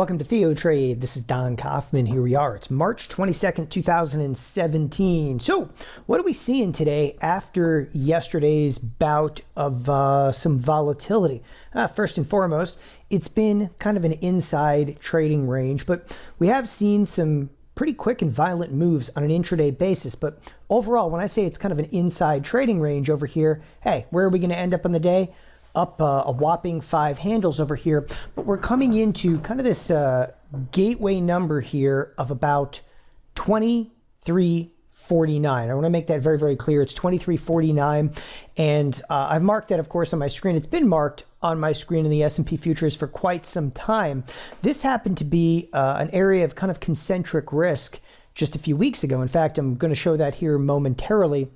Welcome to TheoTrade. This is Don Kaufman. Here we are. It's March 22nd, 2017. So what are we seeing today after yesterday's bout of some volatility? First and foremost, it's been kind of an inside trading range, but we have seen some pretty quick and violent moves on an intraday basis. But overall, when I say it's kind of an inside trading range over here, hey, where are we going to end up on the day? Up a whopping 5 handles over here, but we're coming into kind of this gateway number here of about 23.49. I want to make that very, very clear. It's 23.49, and I've marked that, of course, on my screen. It's been marked on my screen in the S&P futures for quite some time. This happened to be an area of kind of concentric risk just a few weeks ago. In fact, I'm going to show that here momentarily.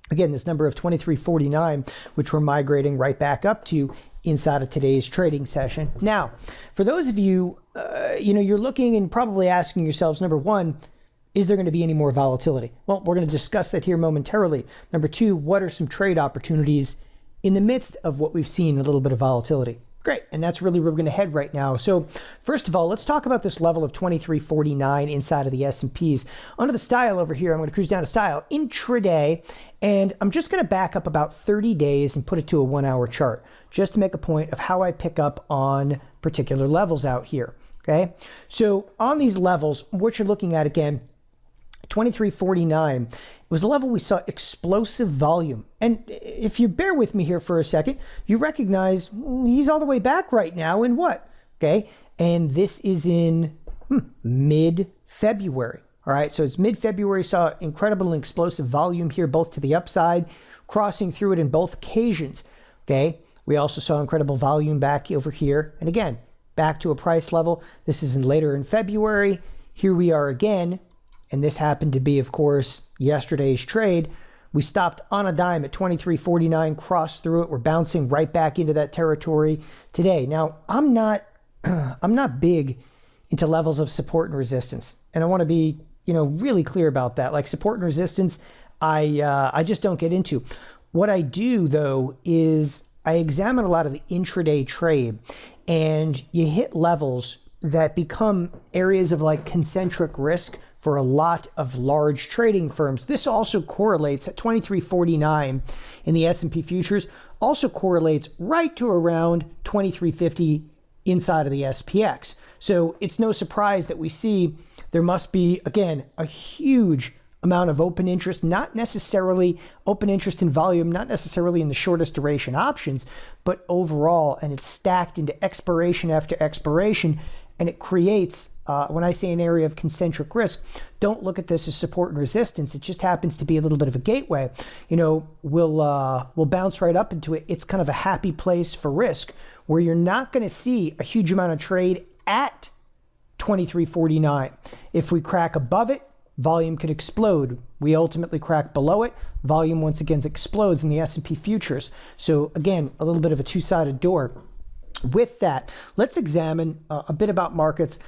Again, this number of 23.49, which we're migrating right back up to inside of today's trading session. Now, for those of you, you're looking and probably asking yourselves, number one, is there going to be any more volatility? Well, we're going to discuss that here momentarily. Number two, what are some trade opportunities in the midst of what we've seen, a little bit of volatility? Great, and that's really where we're going to head right now. So first of all, let's talk about this level of 23.49 inside of the S&Ps. Under the style over here, I'm going to cruise down to style, intraday, and I'm just going to back up about 30 days and put it to a 1-hour chart, just to make a point of how I pick up on particular levels out here, okay? So on these levels, what you're looking at again, 23.49 was a level we saw explosive volume. And if you bear with me here for a second, you recognize he's all the way back right now in what? Okay. And this is in mid-February. All right. So it's mid-February, saw incredible and explosive volume here, both to the upside, crossing through it in both occasions. Okay. We also saw incredible volume back over here. And again, back to a price level. This is later in February. Here we are again. And this happened to be, of course, yesterday's trade. We stopped on a dime at 23.49, crossed through it. We're bouncing right back into that territory today. Now, I'm not big into levels of support and resistance, and I want to be, really clear about that. Like support and resistance, I just don't get into. What I do though is I examine a lot of the intraday trade, and you hit levels that become areas of like concentric risk for a lot of large trading firms. This also correlates at 23.49 in the S&P futures, also correlates right to around 23.50 inside of the SPX. So it's no surprise that we see there must be, again, a huge amount of open interest, not necessarily open interest in volume, not necessarily in the shortest duration options, but overall, and it's stacked into expiration after expiration. And it creates, when I say an area of concentric risk, don't look at this as support and resistance. It just happens to be a little bit of a gateway. We'll bounce right up into it. It's kind of a happy place for risk where you're not going to see a huge amount of trade at 23.49. If we crack above it, volume could explode. We ultimately crack below it, volume once again explodes in the S&P futures. So again, a little bit of a two-sided door. With that, let's examine a bit about markets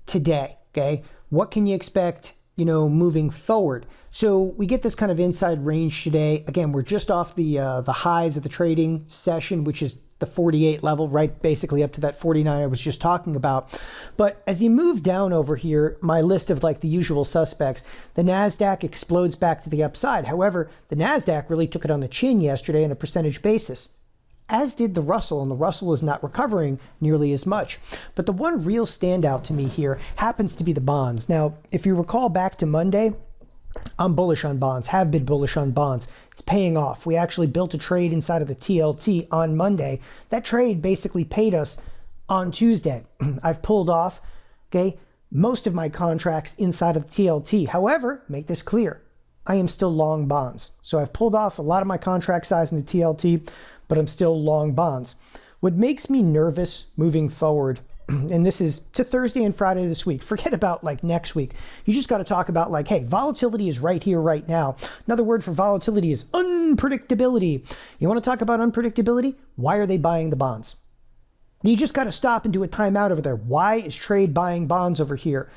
today, okay? What can you expect, moving forward? So we get this kind of inside range today. Again, we're just off the highs of the trading session, which is the 48 level, right? Basically up to that 49 I was just talking about. But as you move down over here, my list of like the usual suspects, the Nasdaq explodes back to the upside. However, the Nasdaq really took it on the chin yesterday on a percentage basis, as did the Russell, and the Russell is not recovering nearly as much. But the one real standout to me here happens to be the bonds. Now, if you recall back to Monday, I'm bullish on bonds, have been bullish on bonds. It's paying off. We actually built a trade inside of the TLT on Monday. That trade basically paid us on Tuesday. I've pulled off, okay, most of my contracts inside of the TLT. However, make this clear, I am still long bonds. So I've pulled off a lot of my contract size in the TLT, but I'm still long bonds. What makes me nervous moving forward, and this is to Thursday and Friday this week, forget about like next week. You just got to talk about like, hey, volatility is right here, right now. Another word for volatility is unpredictability. You want to talk about unpredictability? Why are they buying the bonds? You just got to stop and do a timeout over there. Why is trade buying bonds over here?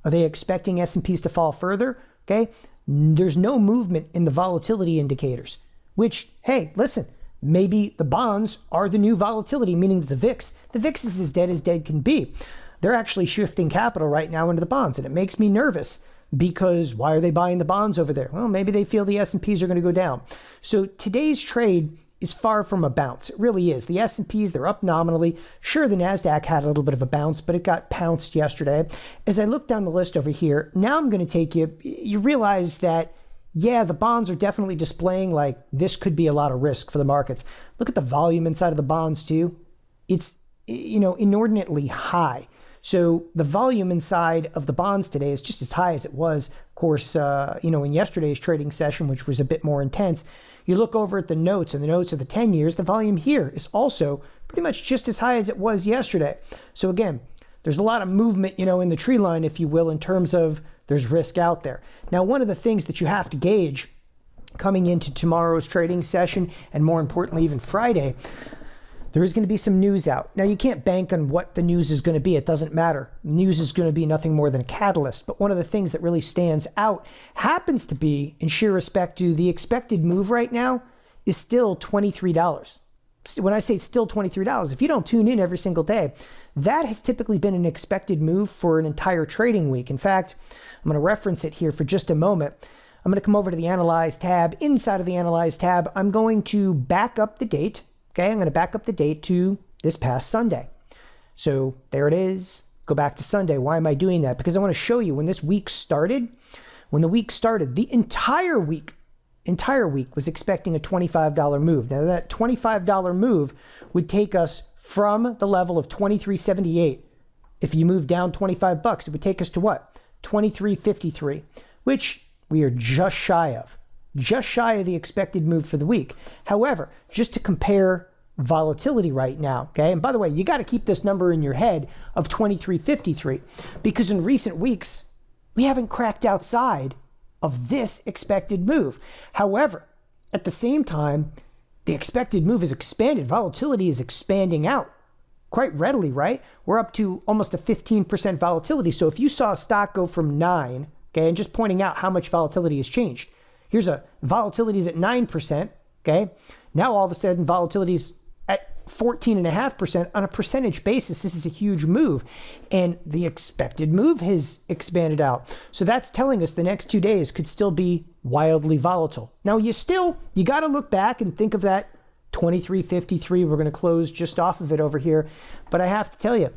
Are they expecting S&Ps to fall further? Okay. There's no movement in the volatility indicators, which, hey, listen, maybe the bonds are the new volatility, meaning that the VIX is as dead can be. they're actually shifting capital right now into the bonds. And it makes me nervous because why are they buying the bonds over there? Well, maybe they feel the S&Ps are going to go down. So today's trade is far from a bounce. It really is. The S&Ps, they're up nominally. Sure, the Nasdaq had a little bit of a bounce, but it got pounced yesterday. As I look down the list over here, now I'm going to take you realize that, yeah, the bonds are definitely displaying like this could be a lot of risk for the markets. Look at the volume inside of the bonds too. It's, inordinately high. So the volume inside of the bonds today is just as high as it was, of course, in yesterday's trading session, which was a bit more intense. You look over at the notes, and the notes of the 10 years, the volume here is also pretty much just as high as it was yesterday. So again, there's a lot of movement, in the tree line, if you will, in terms of there's risk out there. Now, one of the things that you have to gauge coming into tomorrow's trading session, and more importantly, even Friday, there is going to be some news out. Now, you can't bank on what the news is going to be. It doesn't matter. News is going to be nothing more than a catalyst. But one of the things that really stands out happens to be, in sheer respect to the expected move right now, is still $23. When I say still $23, if you don't tune in every single day, that has typically been an expected move for an entire trading week. In fact, I'm going to reference it here for just a moment. I'm going to come over to the Analyze tab. Inside of the Analyze tab, I'm going to back up the date. Okay, I'm going to back up the date to this past Sunday. So there it is. Go back to Sunday. Why am I doing that? Because I want to show you when this week started. When the week started, the entire week was expecting a $25 move. Now that $25 move would take us from the level of $23.78. If you move down 25 bucks, it would take us to what? $23.53, which we are just shy of the expected move for the week. However, just to compare volatility right now, okay, and by the way, you got to keep this number in your head of 23.53 because in recent weeks, we haven't cracked outside of this expected move. However, at the same time, the expected move is expanded. Volatility is expanding out quite readily, right? We're up to almost a 15% volatility. So if you saw a stock go from 9, okay, and just pointing out how much volatility has changed. Here's a volatility is at 9%, okay? Now all of a sudden volatility is at 14.5% on a percentage basis. This is a huge move, and the expected move has expanded out. So that's telling us the next 2 days could still be wildly volatile. Now you got to look back and think of that 23.53. We're going to close just off of it over here, but I have to tell you,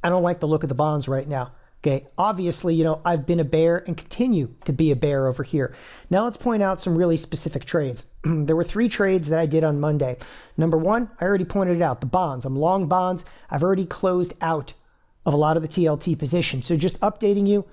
I don't like the look of the bonds right now. Okay, obviously, I've been a bear and continue to be a bear over here. Now let's point out some really specific trades. There were 3 trades that I did on Monday. Number 1, I already pointed it out, the bonds. I'm long bonds. I've already closed out of a lot of the TLT positions. So just updating you,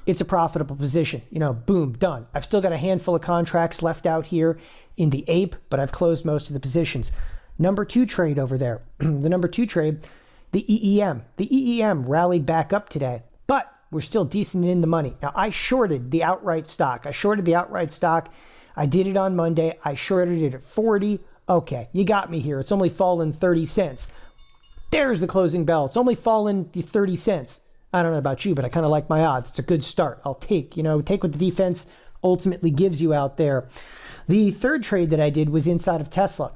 it's a profitable position. Boom, done. I've still got a handful of contracts left out here in the APE, but I've closed most of the positions. Number 2 trade over there. The number 2 trade, the EEM. The EEM rallied back up today, but we're still decent in the money. Now, I shorted the outright stock. I did it on Monday. I shorted it at 40. Okay, you got me here. It's only fallen 30 cents. There's the closing bell. It's only fallen the 30 cents. I don't know about you, but I kind of like my odds. It's a good start. I'll take what the defense ultimately gives you out there. The third trade that I did was inside of Tesla.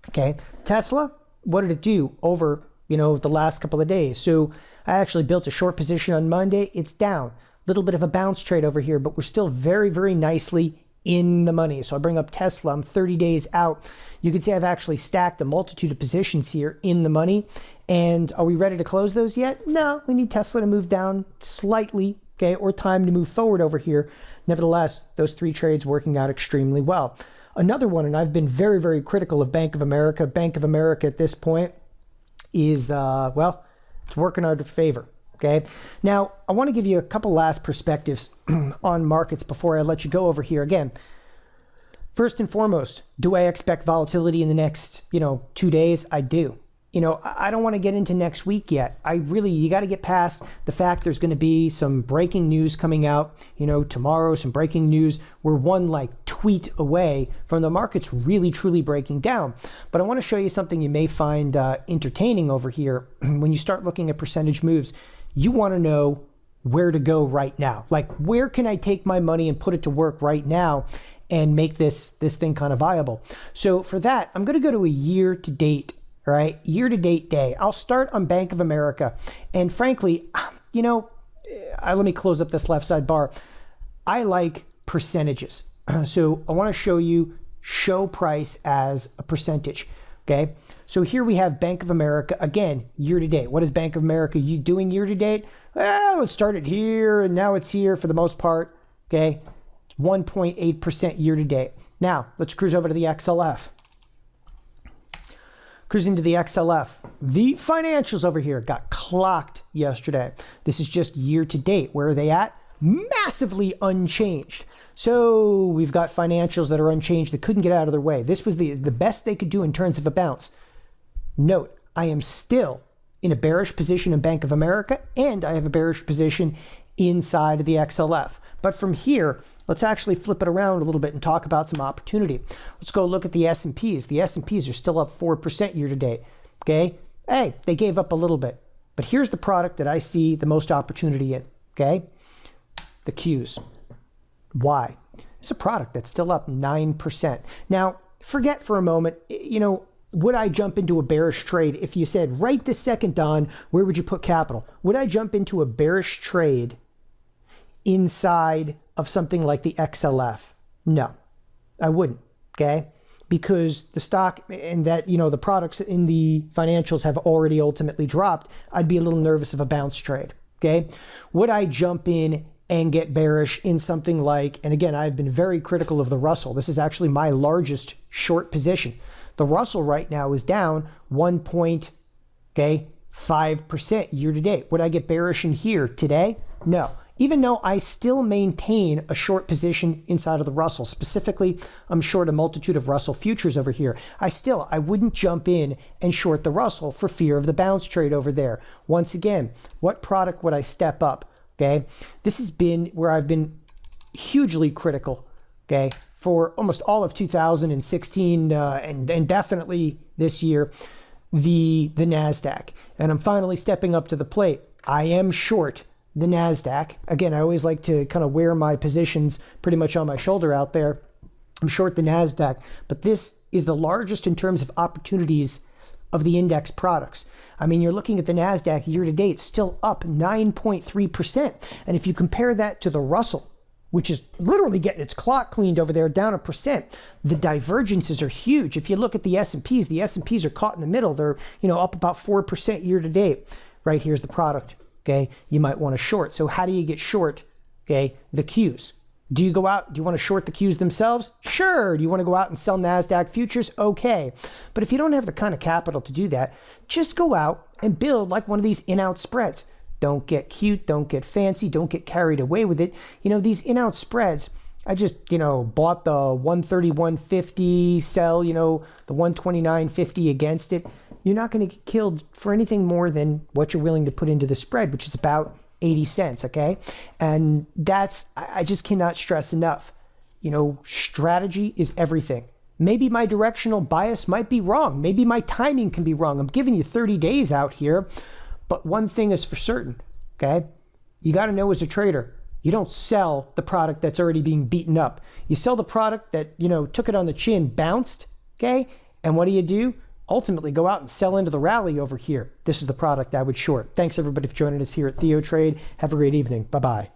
Okay, Tesla, what did it do over, the last couple of days? So I actually built a short position on Monday. It's down. Little bit of a bounce trade over here, but we're still very, very nicely in the money. So I bring up Tesla. I'm 30 days out. You can see I've actually stacked a multitude of positions here in the money. And are we ready to close those yet? No, we need Tesla to move down slightly, okay, or time to move forward over here. Nevertheless, those 3 trades working out extremely well. Another one, and I've been very, very critical of Bank of America. Bank of America at this point is, it's working out in favor. Okay. Now, I want to give you a couple last perspectives on markets before I let you go over here. Again, first and foremost, do I expect volatility in the next, 2 days? I do. I don't want to get into next week yet. You got to get past the fact there's going to be some breaking news coming out, tomorrow, some breaking news. We're one tweet away from the markets really, truly breaking down. But I want to show you something you may find entertaining over here. When you start looking at percentage moves, you want to know where to go right now. Where can I take my money and put it to work right now and make this thing kind of viable? So for that, I'm going to go to a year to date All right, year-to-date day. I'll start on Bank of America. And frankly, let me close up this left side bar. I like percentages. So I want to show you show price as a percentage. Okay, so here we have Bank of America, again, year-to-date. What is Bank of America doing year-to-date? Well, it started here, and now it's here for the most part. Okay, it's 1.8% year-to-date. Now, let's cruise over to the XLF. Cruising to the XLF. The financials over here got clocked yesterday. This is just year-to-date. Where are they at? Massively unchanged. So we've got financials that are unchanged that couldn't get out of their way. This was the best they could do in terms of a bounce. Note, I am still in a bearish position in Bank of America, and I have a bearish position inside of the XLF. But from here, let's actually flip it around a little bit and talk about some opportunity. Let's go look at the S&Ps. The S&Ps are still up 4% year to date. Okay? Hey, they gave up a little bit. But here's the product that I see the most opportunity in. Okay? The Qs. Why? It's a product that's still up 9%. Now, forget for a moment, would I jump into a bearish trade if you said, right this second, Don, where would you put capital? Would I jump into a bearish trade inside of something like the XLF? No, I wouldn't, okay? Because the stock and that, the products in the financials have already ultimately dropped. I'd be a little nervous of a bounce trade, okay? Would I jump in and get bearish in something like, and again, I've been very critical of the Russell. This is actually my largest short position. The Russell right now is down 1.5% year to date. Would I get bearish in here today? No. Even though I still maintain a short position inside of the Russell. Specifically, I'm short a multitude of Russell futures over here. I wouldn't jump in and short the Russell for fear of the bounce trade over there. Once again, what product would I step up? Okay, this has been where I've been hugely critical, okay, for almost all of 2016 and definitely this year, the Nasdaq. And I'm finally stepping up to the plate. I am short the Nasdaq. Again, I always like to kind of wear my positions pretty much on my shoulder out there. I'm short the Nasdaq, but this is the largest in terms of opportunities of the index products. I mean, you're looking at the Nasdaq year to date, still up 9.3%. And if you compare that to the Russell, which is literally getting its clock cleaned over there, down 1%, the divergences are huge. If you look at the S&Ps are caught in the middle. They're, up about 4% year to date. Right here's the product, okay? You might want to short. So how do you get short, okay, the Qs? Do you go out? Do you want to short the Qs themselves? Sure. Do you want to go out and sell NASDAQ futures? Okay. But if you don't have the kind of capital to do that, just go out and build like one of these in-out spreads. Don't get cute. Don't get fancy. Don't get carried away with it. These in-out spreads, I just, bought the 131.50, sell, the 129.50 against it. You're not going to get killed for anything more than what you're willing to put into the spread, which is about 80 cents, okay? And I just cannot stress enough. Strategy is everything. Maybe my directional bias might be wrong. Maybe my timing can be wrong. I'm giving you 30 days out here, but one thing is for certain, okay? You got to know as a trader, you don't sell the product that's already being beaten up. You sell the product that, took it on the chin, bounced, okay? And what do? Ultimately go out and sell into the rally over here. This is the product I would short. Thanks everybody for joining us here at TheoTrade. Have a great evening. Bye-bye.